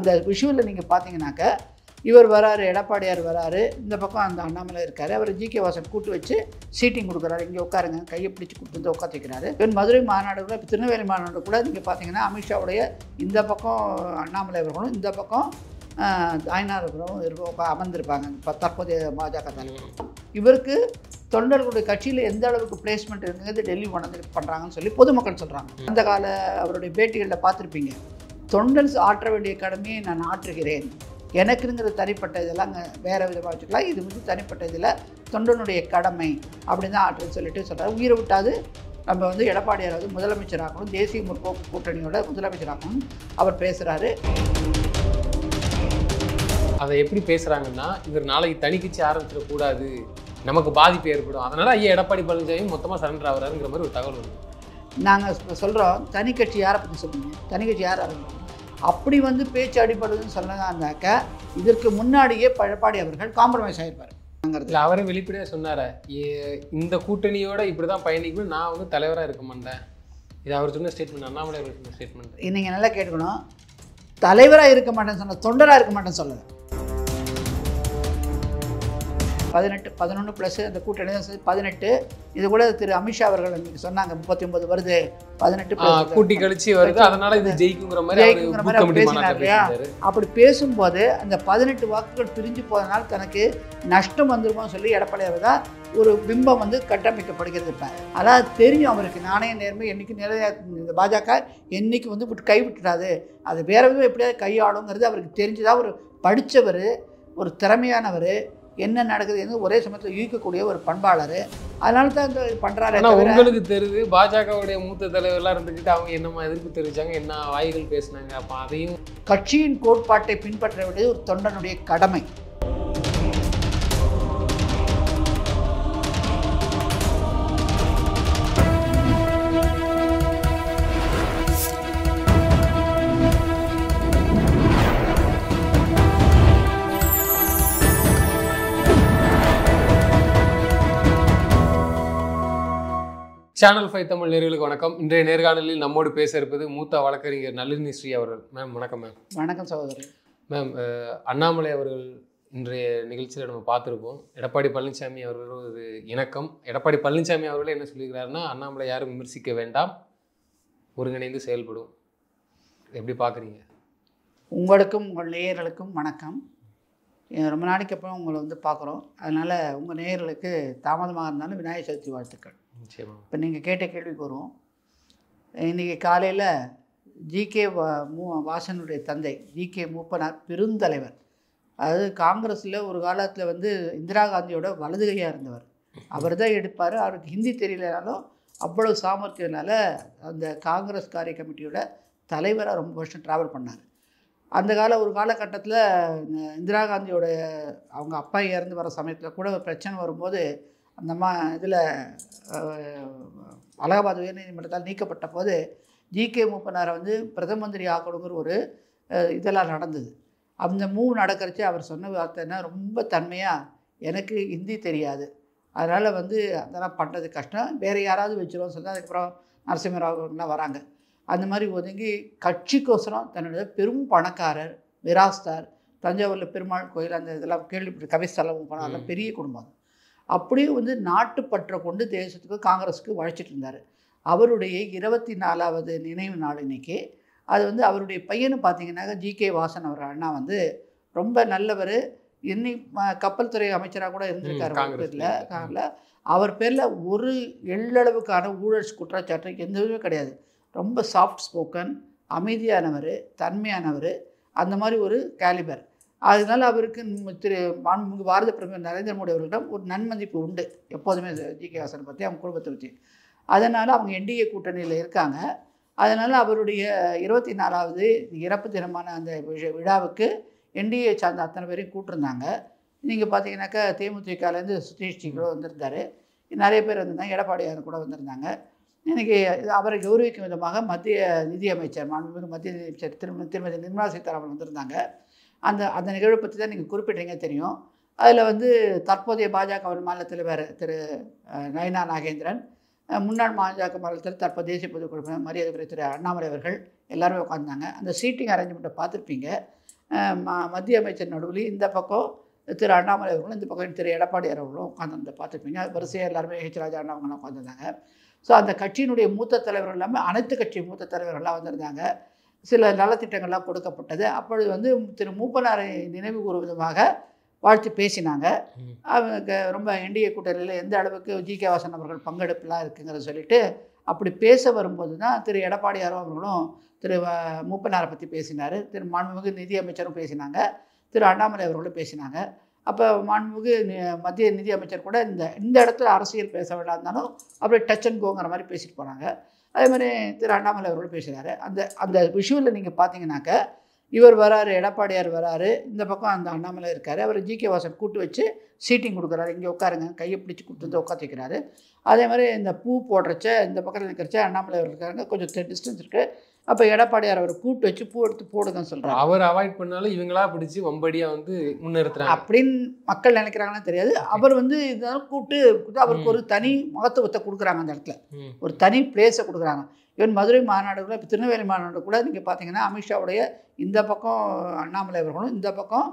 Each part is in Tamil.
இந்த விஷுவலில் நீங்கள் பார்த்தீங்கன்னாக்க இவர் வராரு, எடப்பாடியார் வராரு, இந்த பக்கம் அந்த அண்ணாமலை இருக்கார். அவர் ஜி.கே. வாசன் கூட்டு வச்சு சீட்டிங் கொடுக்குறாரு. இங்கே உட்காருங்க, கையை பிடிச்சி கூட்டு வந்து உட்காந்து வைக்கிறாரு. இவன் மதுரை மாநாடு கூட, இப்போ திருநெல்வேலி மாநாடு கூட நீங்கள் பார்த்தீங்கன்னா அமித்ஷாவுடைய இந்த பக்கம் அண்ணாமலை அவர்களும் இந்த பக்கம் தாய்னார் அவர்களும் அமர்ந்திருப்பாங்க. இப்போ தற்போதைய பாஜக தலைவர் இவருக்கு தொண்டர்களுடைய கட்சியில் எந்த அளவுக்கு பிளேஸ்மெண்ட் இருக்குங்கிறது டெல்லி கொண்டு பண்ணுறாங்கன்னு சொல்லி பொதுமக்கள் சொல்கிறாங்க. அந்த கால அவருடைய பேட்டிகளில் பார்த்துருப்பீங்க. தொண்டன் ஆற்ற வேண்டிய கடமையை நான் ஆற்றுகிறேன், எனக்குங்கிற தனிப்பட்ட இதெல்லாம் வேறு விதமாக வச்சுக்கலாம், இது வந்து தனிப்பட்ட இதில் தொண்டனுடைய கடமை அப்படின்னு தான் ஆற்றுன்னு சொல்லிட்டு சொல்கிறார். உயிரை விட்டாது நம்ம வந்து எடப்பாடியார் வந்து முதலமைச்சராகணும், தேசிய முற்போக்கு கூட்டணியோட முதலமைச்சராகணும் அவர் பேசுகிறாரு. அதை எப்படி பேசுகிறாங்கன்னா, இவர் நாளைக்கு தனி கட்சி ஆரம்பிச்சிடக்கூடாது, நமக்கு பாதிப்பு ஏற்படும், அதனால் ஐயா எடப்பாடி பழனிசாமி மொத்தமாக சரண்டர் ஆகிறாருங்கிற மாதிரி ஒரு தகவல் வருது. நாங்கள் சொல்கிறோம், தனி கட்சி யாரை பற்றி சொல்லுங்கள், தனி கட்சி யார் ஆரம்பிக்கும் அப்படி வந்து பேச்சு அடிப்படுதுன்னு சொன்னதாந்தாக்க இதற்கு முன்னாடியே எடப்பாடி அவர்கள் காம்ப்ரமைஸ் ஆகிருப்பார். இல்லை, அவரே வெளிப்படையாக சொன்னார், இந்த கூட்டணியோட இப்படி தான் பயணிக்கணும், நான் வந்து தலைவராக இருக்க மாட்டேன். இது அவர் சொன்ன ஸ்டேட்மெண்ட், அண்ணாமலை அவர் சொன்ன ஸ்டேட்மெண்ட். நீங்கள் நல்லா கேட்கணும், தலைவராக இருக்க மாட்டேன்னு சொன்ன, தொண்டராக இருக்க மாட்டேன்னு சொல்லலை. 18 11 ப்ளஸ் அந்த கூட்டணி 18. இது கூட திரு அமித்ஷா அவர்கள் சொன்னாங்க 39 வருது, 18 கூட்டி கழிச்சு வருது, அதனால இது ஜெயிக்குங்கிற மாதிரி பேசினார் இல்லையா? அப்படி பேசும்போது அந்த 18 வாக்குகள் பிரிஞ்சு போதனால் தனக்கு நஷ்டம் வந்துருமோ சொல்லி எடப்பாடியார் தான் ஒரு பிம்பம் வந்து கட்டமைக்கப்படுகிறது. இப்போ அதாவது தெரியும் அவருக்கு, நாணய நேர்மை என்றைக்கு நிறைய இந்த பாஜக என்றைக்கு வந்து கைவிட்டுறாது, அது வேற விதம் எப்படியாவது கையாளுங்கிறது அவருக்கு தெரிஞ்சுதான். ஒரு படித்தவர், ஒரு திறமையானவர், என்ன நடக்குதுன்னு ஒரே சமயத்தில் யூகிக்கக்கூடிய ஒரு பண்பாளர், அதனால தான் இந்த பண்ணுறாரு. உங்களுக்கு தெரியுது பாஜகவுடைய மூத்த தலைவர்லாம் இருந்துக்கிட்டு அவங்க என்னமா எதிர்ப்பு தெரிவித்தாங்க, என்ன வாய்கள் பேசினாங்க. அப்போ அதையும் கட்சியின் கோட்பாட்டை பின்பற்ற வேண்டியது ஒரு தொண்டனுடைய கடமை. சேனல் 5 தமிழ் நேயர்களுக்கு வணக்கம். இன்றைய நேர்காணலில் நம்மோடு பேச இருப்பது மூத்த வழக்கறிஞர் நளினி ஸ்ரீ அவர்கள். மேம் வணக்கம். மேம் வணக்கம் சகோதரி. மேம், அண்ணாமலை அவர்கள் இன்றைய நிகழ்ச்சியில் நம்ம பார்த்துருப்போம். எடப்பாடி பழனிசாமி அவர்கள் ஒரு இணக்கம். எடப்பாடி பழனிசாமி அவர்களே என்ன சொல்லியிருக்கிறாருன்னா, அண்ணாமலை யாரும் விமர்சிக்க வேண்டாம், ஒருங்கிணைந்து செயல்படும். எப்படி பார்க்குறீங்க? உங்களுக்கும் உங்கள் நேயர்களுக்கும் வணக்கம். ரொம்ப நாளைக்கு அப்புறம் உங்களை வந்து பார்க்குறோம், அதனால் உங்கள் நேயர்களுக்கு தாமதமாக இருந்தாலும் விநாயகர் சதுர்த்தி வாழ்த்துக்கள். இப்போ நீங்கள் கேட்ட கேள்விக்கு வருவோம். இன்றைக்கி காலையில் ஜி.கே. வாசனுடைய தந்தை ஜி.கே. மூப்பனார் பெருந்தலைவர், அதாவது காங்கிரஸில் ஒரு காலத்தில் வந்து இந்திரா காந்தியோட வலதுகையாக இருந்தவர். அவர் தான் எடுப்பார். அவருக்கு ஹிந்தி தெரியலனாலும் அவ்வளவு சாமர்த்தியனால அந்த காங்கிரஸ் காரிய கமிட்டியோட தலைவராக ரொம்ப வருஷம் ட்ராவல் பண்ணார். அந்த ஒரு காலகட்டத்தில் இந்திரா காந்தியோட அவங்க அப்பா இறந்து வர சமயத்தில் கூட ஒரு பிரச்சனை வரும்போது அந்த இதில் அலகாபாத் உயர்நீதிமன்றத்தால் நீக்கப்பட்ட போது ஜி.கே. மூப்பனாரை வந்து பிரதம மந்திரி ஆக்கணுங்கிற ஒரு இதெல்லாம் நடந்தது. அந்த மூவ் நடக்கிறச்சு அவர் சொன்ன வார்த்தைன்னா, ரொம்ப தன்மையாக எனக்கு ஹிந்தி தெரியாது, அதனால் வந்து அதெல்லாம் பண்ணுறது கஷ்டம், வேறு யாராவது வச்சுருவோம் சொல்லி அதுக்கப்புறம் நரசிம்மராவ்லாம் வராங்க. அந்த மாதிரி ஒதுங்கி கட்சிக்கோசரம் தன்னுடைய பெரும் பணக்காரர், விராஸ்தார், தஞ்சாவூரில் பெருமாள் கோயில் அந்த இதெல்லாம் கேள்விப்பட்டு கவிஸ்தலம் போனாலும் பெரிய குடும்பம். அப்படியே வந்து நாட்டுப்பற்றை கொண்டு தேசத்துக்கு காங்கிரஸுக்கு உழைச்சிட்டு இருந்தார். அவருடைய 24வது நினைவு நாள் இன்றைக்கி. அது வந்து அவருடைய பையனை பார்த்தீங்கன்னாக்கா ஜி.கே. வாசன் அவர் அண்ணா வந்து ரொம்ப நல்லவர். கப்பல் துறை அமைச்சராக கூட இருந்திருக்காரு. அவர் பேரில் ஒரு எள்ளளவுக்கான ஊழல் குற்றச்சாட்டு எதுவுமே கிடையாது. ரொம்ப சாஃப்ட் ஸ்போக்கன், அமைதியானவர், தன்மையானவர், அந்த மாதிரி ஒரு கேலிபர். அதனால் அவருக்கு திரு பாரத பிரதமர் நரேந்திர மோடி அவர்களிடம் ஒரு நன்மதிப்பு உண்டு எப்போதுமே ஜி.கே. வாசனை பற்றி, அவங்க குடும்பத்தை பற்றி. அதனால் அவங்க என்டிஏ கூட்டணியில் இருக்காங்க. அதனால் அவருடைய 24வது இறப்பு தினமான அந்த விழாவுக்கு என்டிஏ சார்ந்த அத்தனை பேரையும் கூட்டிருந்தாங்க. நீங்கள் பார்த்தீங்கன்னாக்கா தேமுதிகலேருந்து சுதீஷ்ஜி கூட வந்திருந்தார், நிறைய பேர் வந்திருந்தாங்க, எடப்பாடியார் கூட வந்திருந்தாங்க. இன்றைக்கி அவரை கௌரவிக்கும் விதமாக மத்திய நிதியமைச்சர், மாண்புமிகு மத்திய நிதியமைச்சர் திருமதி நிர்மலா சீதாராமன் வந்திருந்தாங்க. அந்த நிகழ்வை பற்றி தான் நீங்கள் குறிப்பிட்டீங்க தெரியும். அதில் வந்து தற்போதைய பாஜக மாநில தலைவர் திரு நயனா நாகேந்திரன், முன்னாள் பாஜக மாநில தலைவர் தற்போது தேசிய பொதுக்குழு மரியாதைக்குரிய திரு அண்ணாமலை அவர்கள் எல்லாருமே உட்காந்துருந்தாங்க. அந்த சீட்டிங் அரேஞ்ச்மெண்ட்டை பார்த்துருப்பீங்க. மத்திய அமைச்சர் நடுவில் இந்த பக்கம் திரு அண்ணாமலை அவர்களும் இந்த பக்கம் திரு எடப்பாடியார் அவர்களும் உட்காந்து பார்த்துருப்பீங்க. வரிசையாக எல்லாருமே ஹெச் ராஜா அண்ணாவங்களாம் உட்காந்துருந்தாங்க. ஸோ அந்த கட்சியினுடைய மூத்த தலைவர்கள் எல்லாமே அனைத்து கட்சி மூத்த தலைவர்கள்லாம் வந்திருந்தாங்க. சில நலத்திட்டங்கள்லாம் கொடுக்கப்பட்டது. அப்பொழுது வந்து திரு மூப்பனாரை நினைவு கூறும் விதமாக வாழ்த்து பேசினாங்க. அவங்க ரொம்ப என்டிஏ கூட்டணியில் எந்த அளவுக்கு ஜி.கே. வாசன் அவர்கள் பங்கெடுப்புலாம் இருக்குங்கிறத சொல்லிட்டு அப்படி பேச வரும்போது தான் திரு எடப்பாடியார் அவர்களும் திரு மூப்பனாரை பற்றி பேசினார். திரு மாண்புமிகு நிதி அமைச்சரும் பேசினாங்க. திரு அண்ணாமலை அவர்களும் பேசினாங்க. அப்போ மாண்புமிகு மத்திய நிதி அமைச்சர் கூட இந்த இடத்துல அரசியல் பேச வேண்டாம் இருந்தாலும் அப்படியே டச் அண்ட் கோங்கிற மாதிரி பேசிட்டு போனாங்க. அதே மாதிரி திரு அண்ணாமலை அவர்களும் பேசுகிறாரு. அந்த விஷுவலில் நீங்கள் பார்த்தீங்கன்னாக்க இவர் வராரு, எடப்பாடியார் வராரு, இந்த பக்கம் அந்த அண்ணாமலை இருக்கார். அவர் ஜி.கே. வாசன் கூட்டு வச்சு சீட்டிங் கொடுக்குறாரு. இங்கே உட்காருங்க, கையை பிடிச்சி கூட்டு வந்து உட்காந்து வைக்கிறாரு. அதே மாதிரி இந்த பூ போடுறச்ச இந்த பக்கத்தில் நிற்கிறச்ச அண்ணாமலை அவர் இருக்காங்க, கொஞ்சம் டிஸ்டன்ஸ் இருக்குது. அப்போ எடப்பாடியார் அவர் கூட்டு வச்சு பூ எடுத்து போடுங்கன்னு சொல்கிறார். அவர் அவாய்ட் பண்ணாலும் இவங்களா பிடிச்சி வம்படியாக வந்து முன்னிறுத்துறாங்க அப்படின்னு மக்கள் நினைக்கிறாங்கன்னு தெரியாது. அவர் வந்து இதெல்லாம் கூட்டு அவருக்கு ஒரு தனி மகத்துவத்தை கொடுக்குறாங்க. அந்த இடத்துல ஒரு தனி பிளேஸை கொடுக்குறாங்க. ஈவன் மதுரை மாநாடு கூட, இப்போ திருநெல்வேலி மாநாடு கூட நீங்கள் பார்த்தீங்கன்னா அமித்ஷாவுடைய இந்த பக்கம் அண்ணாமலை அவர்களும் இந்த பக்கம்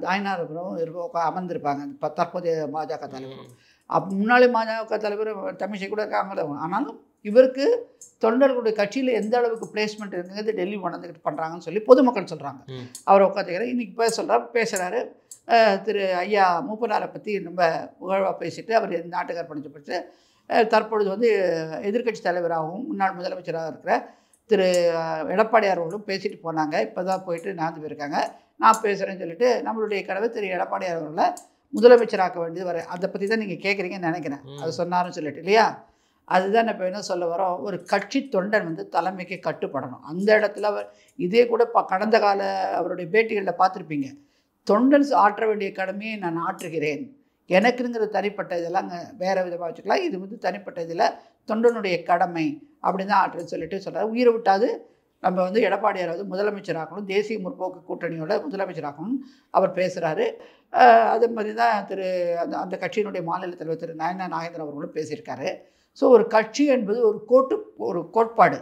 தாய்னார் அவர்களும் அமர்ந்திருப்பாங்க. தற்போதைய பாஜக தலைவர், முன்னாலே பாஜக தலைவர் தமிழிசை கூட இருக்காங்க. ஆனாலும் இவருக்கு தொண்டர்களுடைய கட்சியில் எந்த அளவுக்கு பிளேஸ்மெண்ட் இருக்குங்கிறது டெல்லி உணர்ந்துக்கிட்டு பண்ணுறாங்கன்னு சொல்லி பொதுமக்கள் சொல்கிறாங்க. அவரை உட்காந்துக்கிறார். இன்றைக்கி பேசுகிறாரு திரு ஐயா மூப்பனாரை பற்றி ரொம்ப புகழ்வாக பேசிட்டு அவர் நாட்டுக்கு அர்ப்பணிக்கப்பட்டு தற்பொழுது வந்து எதிர்க்கட்சி தலைவராகவும் முன்னாள் முதலமைச்சராக இருக்கிற திரு எடப்பாடியார் அவர்களும் பேசிட்டு போனாங்க. இப்போ தான் போயிட்டு நாந்து போயிருக்காங்க. நான் பேசுகிறேன்னு சொல்லிட்டு நம்மளுடைய கடவை திரு எடப்பாடியார் அவர்களை முதலமைச்சராக்க வேண்டியது வர அதை பற்றி தான் நீங்கள் கேட்குறீங்கன்னு நினைக்கிறேன். அது சொன்னாருன்னு சொல்லிட்டு இல்லையா? அதுதான் இப்போ என்ன சொல்ல வரோம், ஒரு கட்சி தொண்டன் வந்து தலைமைக்கு கட்டுப்படணும். அந்த இடத்துல அவர் இதே கூட கடந்த கால அவருடைய பேட்டிகளில் பார்த்துருப்பீங்க. தொண்டன் ஆற்ற வேண்டிய கடமையை நான் ஆற்றுகிறேன், எனக்குங்கிற தனிப்பட்ட இதெல்லாம் வேறு விதமாக வச்சுக்கலாம், இது வந்து தனிப்பட்ட இதில் தொண்டனுடைய கடமை அப்படின்னு தான் ஆற்றுன்னு சொல்லிட்டு சொல்கிறார். உயிரை விட்டாது நம்ம வந்து எடப்பாடியார் வந்து முதலமைச்சராகணும், தேசிய முற்போக்கு கூட்டணியோட முதலமைச்சராகணும் அவர் பேசுகிறாரு. அதே மாதிரி தான் அந்த கட்சியினுடைய மாநில தலைவர் திரு நயனா நாகேந்திரன் அவர்களும் பேசியிருக்காரு. ஸோ ஒரு கட்சி என்பது ஒரு கோட்பாடு,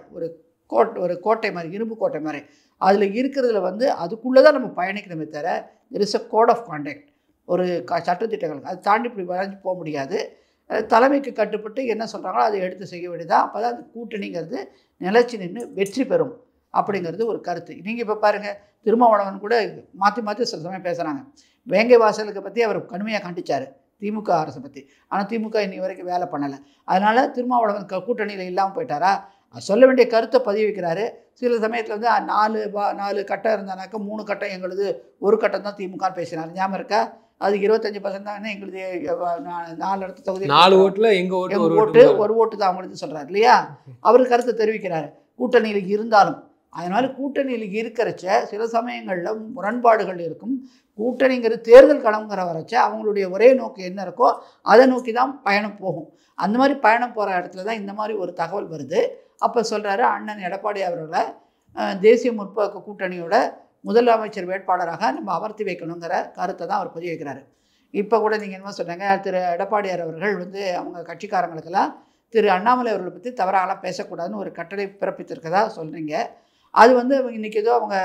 ஒரு கோட்டை மாதிரி, இரும்பு கோட்டை மாதிரி. அதில் இருக்கிறதுல வந்து அதுக்குள்ளே தான் நம்ம பயணிக்கணுமே தவிர there is a code of conduct, ஒரு சட்டத்திட்டங்கள். அதை தாண்டி இப்படி வரைஞ்சி போக முடியாது. தலைமைக்கு கட்டுப்பட்டு என்ன சொல்கிறாங்களோ அதை எடுத்து செய்ய வேண்டியதான். அப்போ தான் அந்த கூட்டணிங்கிறது நிலைச்சி நின்று வெற்றி பெறும் அப்படிங்கிறது ஒரு கருத்து. நீங்கள் இப்போ பாருங்கள், திருமாவளவன் கூட மாற்றி சில சமயம் பேசுகிறாங்க. வேங்கை வாசலுக்கு பற்றி அவர் கடுமையாக கண்டிச்சார் திமுக அரசை பற்றி. ஆனால் திமுக இன்னி வரைக்கும் வேலை பண்ணலை. அதனால் திருமாவளவன் கூட்டணியில் இல்லாமல் போயிட்டாரா? சொல்ல வேண்டிய கருத்தை பதிவு வைக்கிறாரு. சில சமயத்தில் வந்து 4 கட்டம் இருந்தானாக்கா 3 கட்டம் எங்களுது, ஒரு கட்டம் தான் திமுகன்னு பேசினார். ஞாபகம் இருக்கா? அது 25% தான் எங்களுது. 4 இடத்து தொகுதி 4 ஓட்டில் எங்கள் ஓட்டு ஒரு ஓட்டு தான் அவங்களுக்கு சொல்கிறார் இல்லையா? அவர் கருத்தை தெரிவிக்கிறார் கூட்டணியில் இருந்தாலும். அதனால் கூட்டணியில் இருக்கிறச்ச சில சமயங்களில் முரண்பாடுகள் இருக்கும். கூட்டணிங்கிறது தேர்தல் களம்ங்கிற வரச்ச அவங்களுடைய ஒரே நோக்கு என்ன இருக்கோ அதை நோக்கி தான் பயணம் போகும். அந்த மாதிரி பயணம் போகிற இடத்துல தான் இந்த மாதிரி ஒரு தகவல் வருது. அப்போ சொல்கிறாரு அண்ணன் எடப்பாடி அவர்களை தேசிய முற்போக்கு கூட்டணியோட முதலமைச்சர் வேட்பாளராக நம்ம அமர்த்தி வைக்கணுங்கிற கருத்தை தான் அவர் பதிவு வைக்கிறாரு. இப்போ கூட நீங்கள் என்ன சொன்னாங்க, திரு எடப்பாடியார் அவர்கள் வந்து அவங்க கட்சிக்காரங்களுக்கெல்லாம் திரு அண்ணாமலை அவர்களை பற்றி தவறாகலாம் பேசக்கூடாதுன்னு ஒரு கட்டளை பிறப்பித்திருக்கதா சொல்கிறீங்க. அது வந்து இன்றைக்கி ஏதோ அவங்க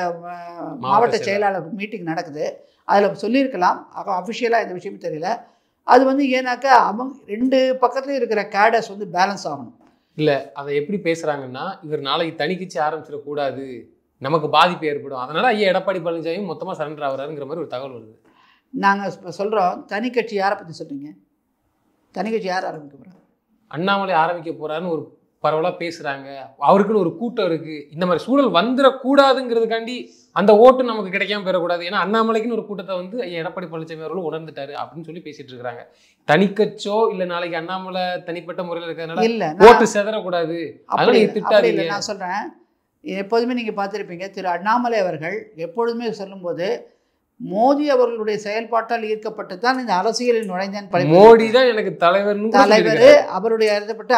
மாவட்ட செயலாளர் மீட்டிங் நடக்குது, அதில் சொல்லியிருக்கலாம். அஃபிஷியலாக இந்த விஷயம் தெரியல. அது வந்து ஏன்னாக்கா அவங்க 2 பக்கத்துலேயும் இருக்கிற கேடர்ஸ் வந்து பேலன்ஸ் ஆகணும். இல்லை, அதை எப்படி பேசுகிறாங்கன்னா, இவர் நாளைக்கு தனி கட்சி ஆரம்பிச்சிடக்கூடாது, நமக்கு பாதிப்பு ஏற்படும், அதனால் ஐயா எடப்பாடி பழனிசாமி மொத்தமாக சரண்டர் ஆகிறாருங்கிற மாதிரி ஒரு தகவல் வருது. நாங்கள் இப்போ சொல்கிறோம், தனி கட்சி யாரை பற்றி சொல்கிறீங்க? தனி கட்சி யார் ஆரம்பிக்க போகிறாங்க? அண்ணாமலை ஆரம்பிக்க போகிறாருன்னு ஒரு பரவலாக பேசுகிறாங்க. அவருக்குன்னு ஒரு கூட்டம் இருக்குது. இந்த மாதிரி சூழல் வந்துடக்கூடாதுங்கிறதுக்காண்டி அந்த ஓட்டு நமக்கு கிடைக்காம பெறக்கூடாது. ஏன்னா அண்ணாமலைக்குன்னு ஒரு கூட்டத்தை வந்து எடப்பாடி பழனிசாமி அவர்களும் உணர்ந்துட்டாரு அப்படின்னு சொல்லி பேசிட்டு இருக்கிறாங்க. தனிக்கட்சோ இல்லை நாளைக்கு அண்ணாமலை தனிப்பட்ட முறையில் இருக்கிறதுனால இல்லை ஓட்டு செதறக்கூடாது, அதனால நீங்க திட்டாதீங்க. நான் சொல்கிறேன், எப்போதுமே நீங்கள் பார்த்துருப்பீங்க, திரு அண்ணாமலை அவர்கள் எப்பொழுதுமே சொல்லும்போது மோடி அவர்களுடைய செயல்பாட்டால் ஈர்க்கப்பட்டு தான் இந்த அரசியலில் நுழைந்தேன். மோடி தான் எனக்கு தலைவர், அவருடைய எழுதப்பட்டு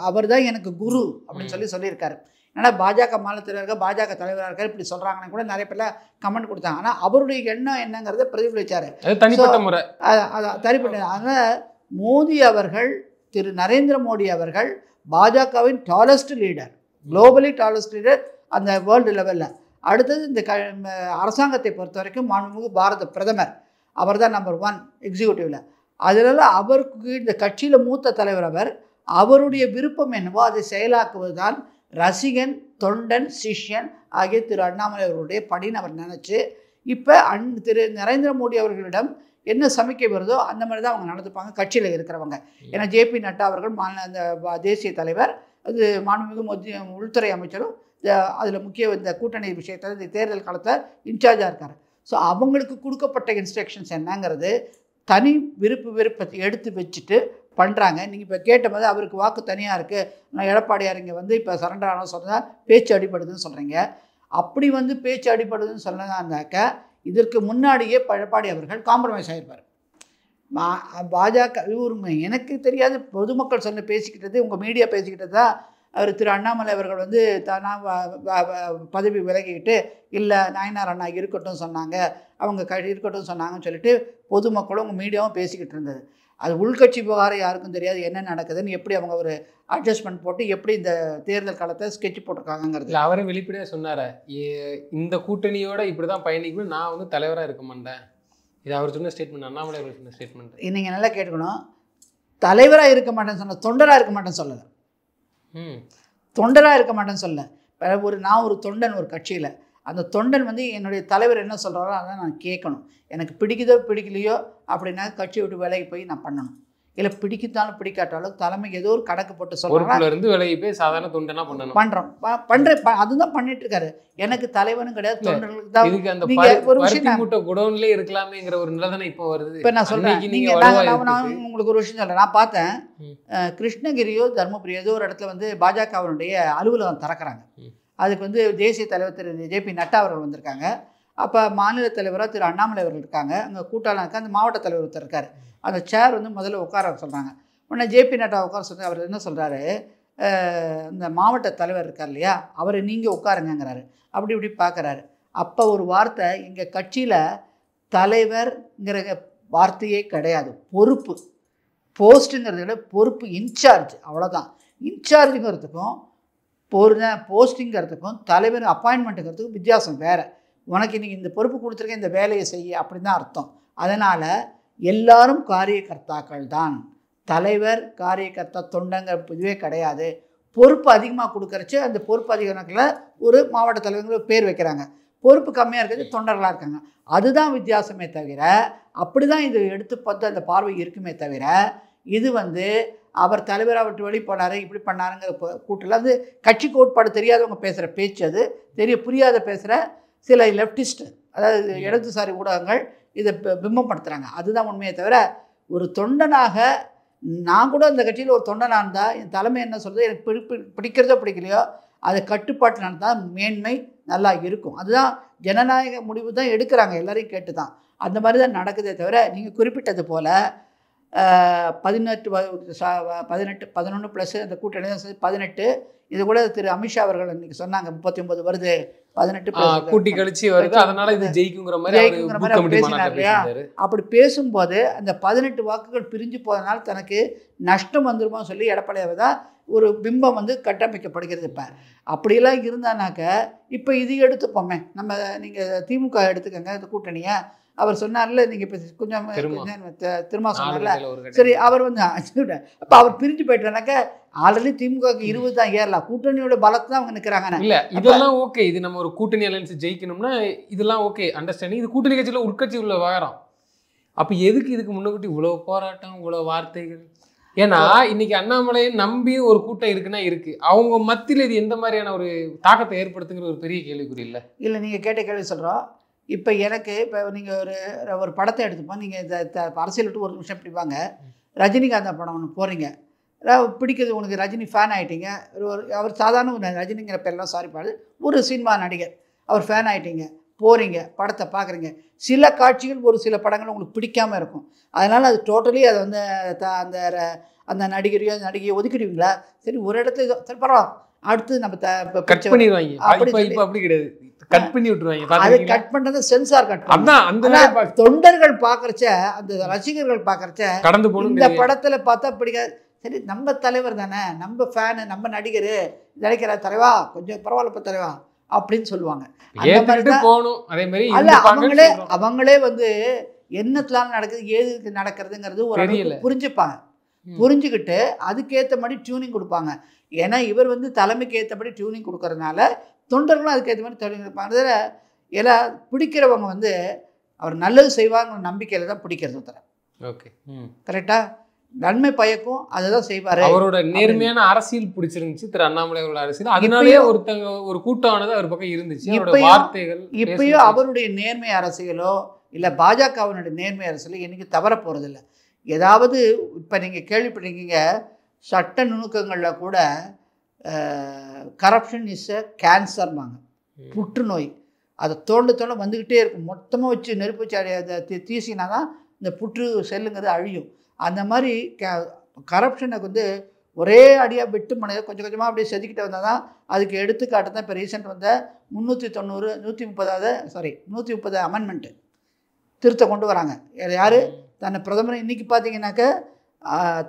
அவர் தான் எனக்கு குரு அப்படின்னு சொல்லியிருக்காரு. ஏன்னா பாஜக மாநில தலைவர்கள், பாஜக தலைவராக இருக்கார், இப்படி சொல்கிறாங்கன்னு கூட நிறைய பேர் கமெண்ட் கொடுத்தாங்க. ஆனால் அவருடைய எண்ணம் என்னங்கிறத பிரதிபலிச்சார், தனிப்பட்ட முறை. தனிப்பட்ட. அதனால் மோடி அவர்கள், திரு நரேந்திர மோடி அவர்கள் பாஜகவின் tallest leader, globally tallest leader அந்த வேர்ல்டு லெவலில். அடுத்தது இந்த அரசாங்கத்தை பொறுத்த வரைக்கும் மாண்புமிகு பாரத பிரதமர் அவர் தான் நம்பர் 1 எக்ஸிக்யூட்டிவில். அதனால அவருக்கு இந்த கட்சியில் மூத்த தலைவர் அவருடைய விருப்பம் என்னவோ அதை செயலாக்குவது தான் ரசிகன், தொண்டன், சிஷ்யன் ஆகிய திரு அண்ணாமலை அவர்களுடைய பணின்னு அவர் நினச்சி இப்போ திரு நரேந்திர மோடி அவர்களிடம் என்ன சமிக்கை வருதோ அந்த மாதிரி தான் அவங்க நடந்துப்பாங்க கட்சியில் இருக்கிறவங்க. ஏன்னா ஜேபி நட்டா அவர்கள் அந்த தேசிய தலைவர், அது மாண்புமிகு உள்துறை அமைச்சரும் அதில் முக்கிய இந்த கூட்டணி விஷயத்தில் இந்த தேர்தல் காலத்தில் இன்சார்ஜாக இருக்கார். ஸோ அவங்களுக்கு கொடுக்கப்பட்ட இன்ஸ்ட்ரக்ஷன்ஸ் என்னங்கிறது தனி விருப்பத்தை எடுத்து வச்சுட்டு பண்ணுறாங்க. நீங்கள் இப்போ கேட்ட போது அவருக்கு வாக்கு தனியாக இருக்குது, நான் எடப்பாடியார் இங்கே வந்து இப்போ சரண்டர் ஆனால் சொன்னால் பேச்சு அடிப்படுதுன்னு சொல்கிறீங்க. அப்படி வந்து பேச்சு அடிப்படுதுன்னு சொன்னதாந்தாக்க இதற்கு முன்னாடியே எடப்பாடி அவர்கள் காம்ப்ரமைஸ் ஆகிருப்பார். பாஜக எனக்கு தெரியாது, பொதுமக்கள் சொன்ன பேசிக்கிட்டது, உங்கள் மீடியா பேசிக்கிட்டது தான் அவர் திரு அண்ணாமலை அவர்கள் வந்து பதவி விலகிக்கிட்டு இல்லை நாயனார் அண்ணா இருக்கட்டும் சொன்னாங்க, அவங்க இருக்கட்டும் சொன்னாங்கன்னு சொல்லிட்டு பொதுமக்களும் உங்கள் மீடியாவும் பேசிக்கிட்டு இருந்தது. அது உள்கட்சி விவகாரம் யாருக்கும் தெரியாது என்ன நடக்குதுன்னு, எப்படி அவங்க ஒரு அட்ஜஸ்ட்மெண்ட் போட்டு எப்படி இந்த தேர்தல் காலத்தை ஸ்கெட்ச் போட்டிருக்காங்கிறது. இல்லை அவரே வெளிப்படையாக சொன்னார், இந்த கூட்டணியோட இப்படி தான் பயணிக்கணும், நான் வந்து தலைவராக இருக்க மாட்டேன். இது அவர் சொன்ன ஸ்டேட்மெண்ட், அண்ணாமலை அவர் சொன்ன ஸ்டேட்மெண்ட். நீங்கள் நல்லா கேட்கணும், தலைவராக இருக்க மாட்டேன்னு சொன்ன, தொண்டராக இருக்க மாட்டேன்னு சொல்லலை. தொண்டராக இருக்க மாட்டேன்னு சொல்ல, நான் ஒரு தொண்டன் ஒரு கட்சியில், அந்த தொண்டன் வந்து என்னுடைய தலைவர் என்ன சொல்கிறாரோ அதான் நான் கேட்கணும். எனக்கு பிடிக்குதோ பிடிக்கலையோ அப்படின்னா கட்சியை விட்டு விலகி போய் நான் பண்ணணும். இல்லை பிடிக்கத்தாலும் பிடிக்காட்டாலும் தலைமைக்கு ஏதோ ஒரு கணக்கு போட்டு சொல்கிறாங்க, இருந்து விலகி போய் சாதாரண தொண்டனா பண்ணுறேன் அதுதான் பண்ணிட்டு இருக்காரு. எனக்கு தலைவனும் கிடையாது, தொண்டர்களுக்கு தான். ஒரு விஷயம் குடோன்லேயே இருக்கலாமேங்கிற ஒரு நிலைதானே இப்போ வருது. இப்போ நான் சொல்கிறேன், நான் உங்களுக்கு ஒரு விஷயம் சொல்கிறேன். நான் பார்த்தேன், கிருஷ்ணகிரியோ தர்மபுரியோ ஏதோ ஒரு இடத்துல வந்து பாஜகவினுடைய அலுவலகம் திறக்கிறாங்க. அதுக்கு வந்து தேசிய தலைவர் திரு ஜேபி நட்டா அவர்கள் வந்திருக்காங்க. அப்போ மாநில தலைவராக திரு அண்ணாமலை அவர்கள் இருக்காங்க. அங்கே கூட்டாளம் இருக்க அந்த மாவட்ட தலைவர் ஒருத்தர் இருக்கார். அந்த சேர் வந்து முதல்ல உட்கார சொல்கிறாங்க. உடனே ஜேபி நட்டா உட்கார சொல்லி அவர் என்ன சொல்கிறாரு, இந்த மாவட்ட தலைவர் இருக்கார் இல்லையா, அவரை நீங்கள் உட்காருங்கிறாரு. அப்படி இப்படி பார்க்குறாரு. அப்போ ஒரு வார்த்தை, எங்கள் கட்சியில் தலைவர்ங்கிற வார்த்தையே கிடையாது, பொறுப்பு. போஸ்ட்டுங்கிறத விட பொறுப்பு, இன்சார்ஜ், அவ்வளோதான். இன்சார்ஜுங்கிறதுக்கும் போஸ்டிங்கிறதுக்கும் தலைவர் அப்பாயின்மெண்ட்டுங்கிறதுக்கும் வித்தியாசம் வேறு. உனக்கு இன்றைக்கி இந்த பொறுப்பு கொடுத்துருக்கேன், இந்த வேலையை செய்ய அப்படின்னு தான் அர்த்தம். அதனால் எல்லாரும் காரியகர்த்தாக்கள் தான். தலைவர் காரியகர்த்தா தொண்டங்கிற இதுவே கிடையாது. பொறுப்பு அதிகமாக கொடுக்கறச்சு அந்த பொறுப்பு அதிகாரத்தில் ஒரு மாவட்ட தலைவர்கள் பேர் வைக்கிறாங்க, பொறுப்பு கம்மியாக இருக்கிறது தொண்டர்களாக இருக்காங்க. அதுதான் வித்தியாசமே தவிர, அப்படி தான் இது எடுத்து பார்த்து அந்த பார்வை இருக்குமே தவிர, இது வந்து அவர் தலைவராக விட்டு வெளியே போனார் இப்படி பண்ணாருங்கிற கூட்டில் அது கட்சி கோட்பாடு தெரியாதவங்க பேசுகிற பேச்சு, அது புரியாத பேசுகிற சில லெஃப்டிஸ்ட், அதாவது இடதுசாரி ஊடகங்கள் இதை பிம்பப்படுத்துகிறாங்க. அதுதான் உண்மையை தவிர, ஒரு தொண்டனாக நான் கூட அந்த கட்சியில் ஒரு தொண்டனாக இருந்தால் என் தலைமை என்ன சொல்கிறது, எனக்கு பிடிக்கிறதோ பிடிக்கலையோ அதை கட்டுப்பாட்டு நடந்தால் மேன்மை நல்லா இருக்கும். அதுதான் ஜனநாயக முடிவு தான் எடுக்கிறாங்க, எல்லாரையும் கேட்டு தான். அந்த மாதிரி தான் நடக்குதே தவிர, நீங்கள் குறிப்பிட்டது போல் 11 ப்ளஸ் அந்த கூட்டணி தான் 18. இது கூட திரு அமித்ஷா அவர்கள் இன்னைக்கு சொன்னாங்க 39 வருது, 18 கூட்டி கழிச்சு வருது, அதனால இது ஜெயிக்குங்கிற மாதிரி பேசினார் இல்லையா. அப்படி பேசும்போது அந்த 18 வாக்குகள் பிரிஞ்சு போதனால் தனக்கு நஷ்டம் வந்துருமோ சொல்லி எடப்பாடியாவை தான் ஒரு பிம்பம் வந்து கட்டமைக்கப்படுகிறது. இப்போ அப்படியெல்லாம் இருந்தானாக்க இப்போ இது எடுத்துப்போமே, நம்ம நீங்கள் திமுக எடுத்துக்கோங்க இந்த கூட்டணியை. அவர் சொன்னார்ல, நீங்கள் இப்போ கொஞ்சம் திரும்ப சொன்னார்ல, சரி அவர் வந்து அப்போ அவர் பிரிஞ்சு போயிட்டானாக்க ஆல்ரெடி திமுகவுக்கு 20 தான் ஏறலாம், கூட்டணியோட பலத்தை தான் அவங்க நிற்கிறாங்க. இல்லை இதெல்லாம் ஓகே, இது நம்ம ஒரு கூட்டணி அலைன்ஸ் ஜெயிக்கணும்னா இதெல்லாம் ஓகே அண்டர்ஸ்டாண்டிங். இது கூட்டணி கட்சியில் உட்கட்சி உள்ள விவகாரம். அப்போ எதுக்கு இதுக்கு முன்னக்கூட்டி இவ்வளோ போராட்டம், இவ்வளோ வார்த்தைகள்? ஏன்னா இன்னைக்கு அண்ணாமலையை நம்பி ஒரு கூட்டம் இருக்குன்னா இருக்கு, அவங்க மத்தியில் இது எந்த மாதிரியான ஒரு தாக்கத்தை ஏற்படுத்துங்கிற ஒரு பெரிய கேள்விக்குறி இல்லை. இல்லை நீங்கள் கேட்ட கேள்வி சொல்கிறோம். இப்போ எனக்கு இப்போ நீங்கள் ஒரு படத்தை எடுத்துப்போம், நீங்கள் இந்த அரசியல் விட்டு ஒரு நிமிஷம் பிடிப்பாங்க, ரஜினிகாந்த் படம் ஒன்று போகிறீங்க, பிடிக்கிறது உங்களுக்கு, ரஜினி ஃபேன் ஆகிட்டீங்க. அவர் சாதாரண ஒரு ரஜினிங்கிற பேரெல்லாம் சாரி பாடு ஒரு சினிமா நடிகர், அவர் ஃபேன் ஆகிட்டீங்க, போகிறீங்க படத்தை பார்க்குறீங்க. சில காட்சிகள் ஒரு சில படங்கள் உங்களுக்கு பிடிக்காமல் இருக்கும், அதனால் அது டோட்டலி அதை வந்து அந்த அந்த நடிகரையோ நடிகையோ ஒதுக்கிடுவீங்களா? சரி ஒரு இடத்துல சரி பரவாயில்ல, அடுத்து நம்ம கட் பண்ணிடுவாங்க. அப்படி கிடையாது, கட் பண்ணி விட்டுருவாங்க. அதை கட் பண்ணுறது சென்சார் கட் பண்ண தொண்டர்கள் பார்க்குறச்ச, அந்த ரசிகர்கள் பார்க்குறச்ச கடந்து போகணும். இந்த படத்தில் பார்த்தா பிடிக்காது. சரி நம்ம தலைவர் தானே, நம்ம ஃபேனு, நம்ம நடிகர் நடிக்கிற தலைவா, கொஞ்சம் பரவாயில்லப்பா தலைவா அப்படின்னு சொல்லுவாங்க. போகணும். அதே மாதிரி அல்ல, அவங்களே வந்து என்னத்துலாம் நடக்குது, ஏதுக்கு நடக்கிறதுங்கிறது ஒரு புரிஞ்சுப்பாங்க. புரிஞ்சுக்கிட்டு அதுக்கேற்ற மாதிரி டியூனிங் கொடுப்பாங்க. ஏன்னா இவர் வந்து தலைமைக்கு ஏற்றபடி டியூனிங் கொடுக்கறதுனால தொண்டர்களும் அதுக்கேற்ற மாதிரி டியூனிங் கொடுப்பாங்க. அதில் எல்லாம் பிடிக்கிறவங்க வந்து அவர் நல்லது செய்வாங்கிற நம்பிக்கையில் தான் பிடிக்கிறது தர. ஓகே, கரெக்டாக நன்மை பயக்கும் அதுதான் செய்வார். அவரோட நேர்மையான அரசியல் பிடிச்சிருந்துச்சு திரு அண்ணாமலை அவரோட அரசியல். அதனாலேயே ஒரு கூட்டமானது அவர் பக்கம் இருந்துச்சு. வார்த்தைகள் இப்பயும் அவருடைய நேர்மை அரசியலோ இல்லை பாஜகவினுடைய நேர்மை அரசியலோ இன்னைக்கு தவற போகிறதில்லை. ஏதாவது இப்போ நீங்கள் கேள்விப்பட்டிருக்கீங்க, சட்ட நுணுக்கங்களில் கூட கரப்ஷன் இஸ் எ கேன்சர்மாங்க, புற்றுநோய். அதை தோண்ட வந்துக்கிட்டே இருக்கும். மொத்தமாக வச்சு நெருப்பு வச்சு அதை தீசினா தான் இந்த புற்று செல்லுங்கிறது அழியும். அந்த மாதிரி கரப்ஷனுக்கு வந்து ஒரே அடியாக விட்டு மனித கொஞ்சம் கொஞ்சமாக அப்படியே செதுக்கிட்டு வந்தால் தான் அதுக்கு எடுத்துக்காட்டு தான் இப்போ ரீசெண்ட் வந்த 130 அமெண்ட்மெண்ட்டு திருத்த கொண்டு வராங்க. யார் தன்னை பிரதமர் இன்றைக்கி பார்த்தீங்கன்னாக்க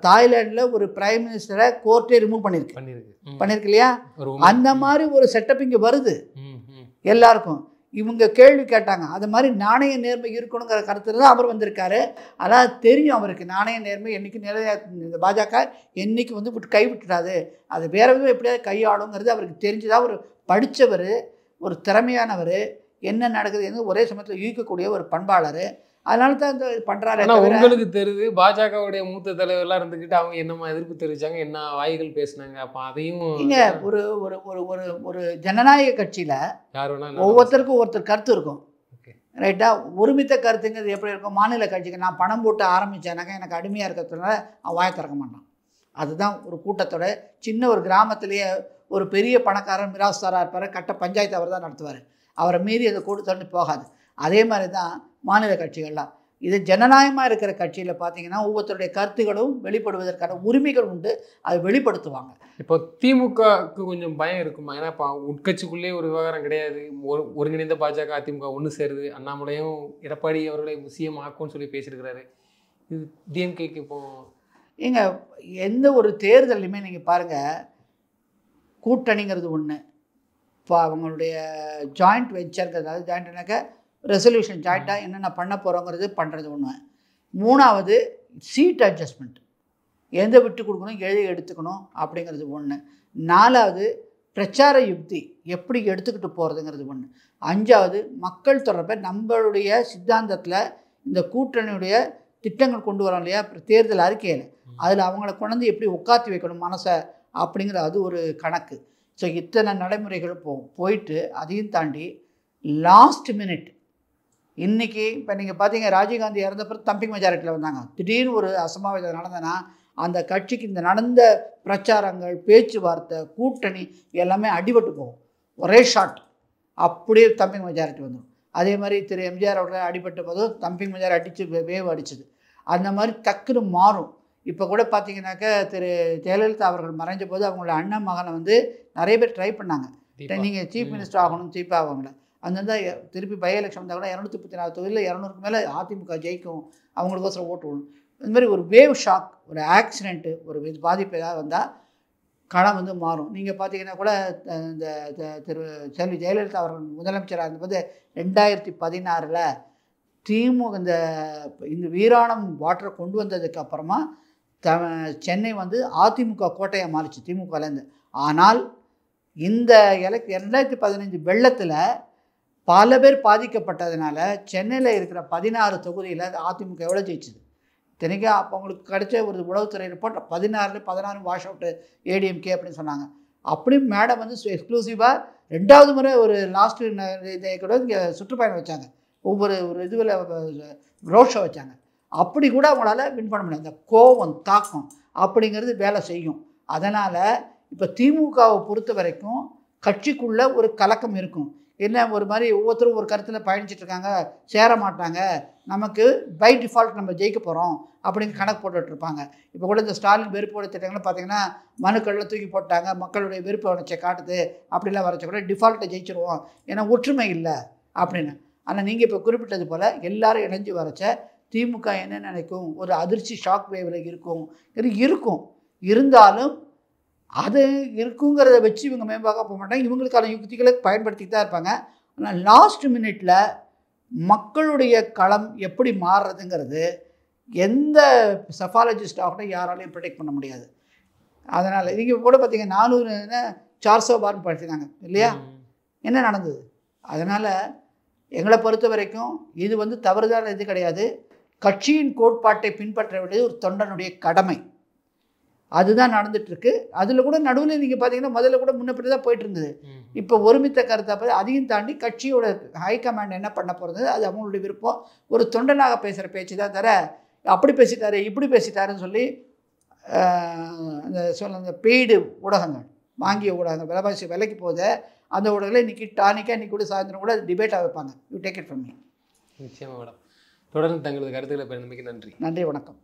தாய்லாண்டில் ஒரு பிரைம் மினிஸ்டரை கோர்ட்டே ரிமூவ் பண்ணியிருக்கு இல்லையா? அந்த மாதிரி ஒரு செட்டப் இங்கே வருது எல்லாருக்கும். இவங்க கேள்வி கேட்டாங்க, அது மாதிரி நாணய நேர்மை இருக்கணுங்கிற கருத்தில் தான் அவர் வந்திருக்காரு. அதான் தெரியும் அவருக்கு நாணய நேர்மை என்றைக்கு இந்த பாஜக என்றைக்கு வந்து கைவிட்டுடாது, அது வேற விதம் எப்படியாவது கையாளுங்கிறது அவருக்கு தெரிஞ்சுதான். ஒரு படித்தவர், ஒரு திறமையானவர், என்ன நடக்குதுன்னு ஒரே சமயத்தில் யூகிக்கக்கூடிய ஒரு பண்பாளர். அதனால தான் இந்த பண்ணுறாரு. உங்களுக்கு தெரியுது பாஜகவுடைய மூத்த தலைவர்லாம் இருந்துக்கிட்டு அவங்க என்னமா எதிர்ப்பு தெரிவிச்சாங்க, என்ன வாய்கள் பேசினாங்க. அப்போ அதையும் இங்கே ஒரு ஒரு ஒரு ஒரு ஒரு ஜனநாயக கட்சியில் யார் வேணா ஒவ்வொருத்தருக்கும் ஒருத்தர் கருத்து இருக்கும். ரைட்டா? ஒருமித்த கருத்துங்கிறது எப்படி இருக்கும்? மாநில கட்சிக்கு நான் பணம் போட்டு ஆரம்பித்தேனாக்கா எனக்கு அடிமையாக இருக்கிறதுனால அவன் வாயை திறக்க மாட்டான். அதுதான் ஒரு கூட்டத்தோட சின்ன ஒரு கிராமத்திலேயே ஒரு பெரிய பணக்காரர் மிராஸ்தாராக இருப்பார், கட்ட பஞ்சாயத்து அவர் தான் நடத்துவார். அவரை மீறி அதை கொடுத்தோன்னு போகாது. அதே மாதிரி தான் மாநில கட்சிகள்லாம். இது ஜனநாயகமாக இருக்கிற கட்சியில் பார்த்தீங்கன்னா ஒவ்வொருத்தருடைய கருத்துக்களும் வெளிப்படுவதற்கான உரிமைகள் உண்டு, அதை வெளிப்படுத்துவாங்க. இப்போ திமுகவுக்கு கொஞ்சம் பயம் இருக்குமா? ஏன்னா இப்போ உட்கட்சிக்குள்ளேயே ஒரு விவகாரம் கிடையாது. ஒருங்கிணைந்த பாஜக அதிமுக ஒன்று சேருது, அண்ணாமலையும் எடப்பாடி அவர்களை முசியம் ஆக்கும்னு சொல்லி பேசியிருக்கிறாரு. இது டிஎம்கேக்கு இப்போ ஏங்க எந்த ஒரு தேர்தலையுமே நீங்கள் பாருங்கள், கூட்டணிங்கிறது ஒன்று, இப்போ அவங்களுடைய ஜாயிண்ட் வெஞ்சர்ங்கிறது, அதாவது ஜாயிண்ட்னாக்க ரெசல்யூஷன் ஜாயிண்ட்டாக என்னென்ன பண்ண போகிறோங்கிறது பண்ணுறது ஒன்று. மூணாவது சீட் அட்ஜஸ்ட்மெண்ட், எந்த விட்டு கொடுக்கணும் எழுதி எடுத்துக்கணும் அப்படிங்கிறது ஒன்று. நாலாவது பிரச்சார யுக்தி எப்படி எடுத்துக்கிட்டு போகிறதுங்கிறது ஒன்று. அஞ்சாவது மக்கள் தொடர்பை நம்மளுடைய சித்தாந்தத்தில் இந்த கூட்டணியுடைய திட்டங்கள் கொண்டு வரோம் இல்லையா தேர்தல் அறிக்கையில், அதில் அவங்கள கொண்டு எப்படி உட்காத்தி வைக்கணும் மனசை அப்படிங்கிற அது ஒரு கணக்கு. ஸோ இத்தனை நடைமுறைகளும் போயிட்டு அதையும் தாண்டி லாஸ்ட் மினிட் இன்றைக்கி இப்போ நீங்கள் பார்த்தீங்க ராஜீவ்காந்தி இறந்த பிறகு தம்பிங் மெஜாரிட்டியில் வந்தாங்க. திடீர்னு ஒரு அசம்பாவிதம் நடந்ததுன்னா அந்த கட்சிக்கு இந்த நடந்த பிரச்சாரங்கள், பேச்சுவார்த்தை, கூட்டணி எல்லாமே அடிபட்டு போகும். ஒரே ஷாட் அப்படியே தம்பிங் மெஜாரிட்டி வந்துடும். அதே மாதிரி திரு எம்ஜிஆர் அவர்கள் அடிபட்ட போதும் தம்பிங் மெஜாரிட்டி அடித்து வேவ் அடிச்சுது. அந்த மாதிரி டக்குன்னு மாறும். இப்போ கூட பார்த்தீங்கன்னாக்க திரு ஜெயலலிதா அவர்கள் மறைஞ்ச போது அவங்களோட அண்ணன் மகனை வந்து நிறைய பேர் ட்ரை பண்ணாங்க, நீங்கள் சீஃப் மினிஸ்டர் ஆகணும், சீஃப் ஆகவங்கள. அந்த திருப்பி பை எலெக்ஷன் வந்தால் கூட 234 தொகுதியில் 200க்கு மேலே அதிமுக ஜெயிக்கும், அவங்களுக்கோசரம் ஓட்டு விடணும். இந்த மாதிரி ஒரு வேவ் ஷாக், ஒரு ஆக்சிடெண்ட்டு, ஒரு பாதிப்பு ஏதாவது வந்தால் களம் வந்து மாறும். நீங்கள் பார்த்தீங்கன்னா கூட இந்த திரு செல்வி ஜெயலலிதா அவர்கள் முதலமைச்சராக இருந்தபோது 2016 திமுக இந்த வீராணம் வாட்டரை கொண்டு வந்ததுக்கு அப்புறமா சென்னை வந்து அதிமுக கோட்டையாக மாறிச்சு திமுகலேருந்து. ஆனால் இந்த 2015 வெள்ளத்தில் பல பேர் பாதிக்கப்பட்டதுனால சென்னையில் இருக்கிற 16 தொகுதியில் அதிமுக எவ்வளோ ஜெயிச்சுது தெரியுங்க. அப்போ அவங்களுக்கு கிடைச்ச ஒரு உளவுத்துறை ரிப்போர்ட் 16 வாஷ் அவுட்டு ஏடிஎம்கே அப்படின்னு சொன்னாங்க. அப்படியும் மேடம் வந்து எக்ஸ்க்ளூசிவாக 2வது முறை ஒரு லாஸ்ட்டு இதை கூட இங்கே சுற்றுப்பயணம் வச்சாங்க, ஒவ்வொரு ஒரு இதுவில் ரோட் ஷோ வச்சாங்க. அப்படி கூட அவங்களால வின் பண்ண முடியாது. இந்த கோபம் தாக்கம் அப்படிங்கிறது வேலை செய்யும். அதனால் இப்போ திமுகவை பொறுத்த வரைக்கும் கட்சிக்குள்ளே ஒரு கலக்கம் இருக்கும். என்ன ஒரு மாதிரி ஒவ்வொருத்தரும் ஒரு கருத்தில் பயணிச்சிட்ருக்காங்க, சேர மாட்டாங்க, நமக்கு பை டிஃபால்ட் நம்ம ஜெயிக்க போகிறோம் அப்படின்னு கணக்கு போட்டுட்ருப்பாங்க. இப்போ கூட இந்த ஸ்டாலின் வெறுப்போட திட்டங்கள்லாம் பார்த்தீங்கன்னா மனுக்கள்லாம் தூக்கி போட்டாங்க, மக்களுடைய வெறுப்பை வரைச்ச காட்டுது அப்படிலாம் வரைச்ச கூட டிஃபால்ட்டை ஜெயிச்சிருவோம், ஏன்னா ஒற்றுமை இல்லை அப்படின்னு. ஆனால் நீங்கள் இப்போ குறிப்பிட்டது போல் எல்லாரும் இணைஞ்சு வரைச்ச திமுக என்ன நினைக்கும், ஒரு அதிர்ச்சி ஷாக் வேவில் இருக்கும். இருந்தாலும் அது இருக்குங்கிறத வச்சு இவங்க மேம்பாக போக மாட்டாங்க. இவங்களுக்கான யுக்திகளை பயன்படுத்திட்டு தான் இருப்பாங்க. ஆனால் லாஸ்ட் மினிட்ல மக்களுடைய களம் எப்படி மாறுறதுங்கிறது எந்த செஃபாலஜிஸ்ட் ஆகட்டும் யாராலையும் ப்ரிடிக்ட் பண்ண முடியாது. அதனால் நீங்கள் கூட பார்த்தீங்க 400 400 பார்னு படிச்சிருந்தாங்க இல்லையா? என்ன நடந்தது? அதனால் எங்களை பொறுத்த வரைக்கும் இது வந்து தவறுதான இது கிடையாது. கட்சியின் கோட்பாட்டை பின்பற்ற வேண்டியது ஒரு தொண்டனுடைய கடமை. அதுதான் நடந்துகிட்ருக்கு. அதில் கூட நடுவில் நீங்கள் பார்த்தீங்கன்னா முதல்ல கூட முன்னப்படி தான் போயிட்டு இருந்தது. இப்போ ஒருமித்த கருத்தை பார்த்து அதையும் தாண்டி கட்சியோட ஹைகமாண்ட் என்ன பண்ண போகிறது அது அவங்களுடைய விருப்பம். ஒரு தொண்டனாக பேசுகிற பேச்சு தான் தர அப்படி பேசிட்டாரு இப்படி பேசிட்டாருன்னு சொல்லி அந்த பெய்டு ஊடகங்கள் வாங்கிய ஊடகங்கள் விலைவாசி விலைக்கு போகுது. அந்த ஊடகங்களை இன்றைக்கி டானிக்காக இன்றைக்கி கூட சாயந்தரம் கூட டிபேட்டாக வைப்பாங்க. You take it from me. நிச்சயமாக மேடம். தொடர்ந்து தங்களது கருத்துக்களை பெருமைக்கு நன்றி. நன்றி, வணக்கம்.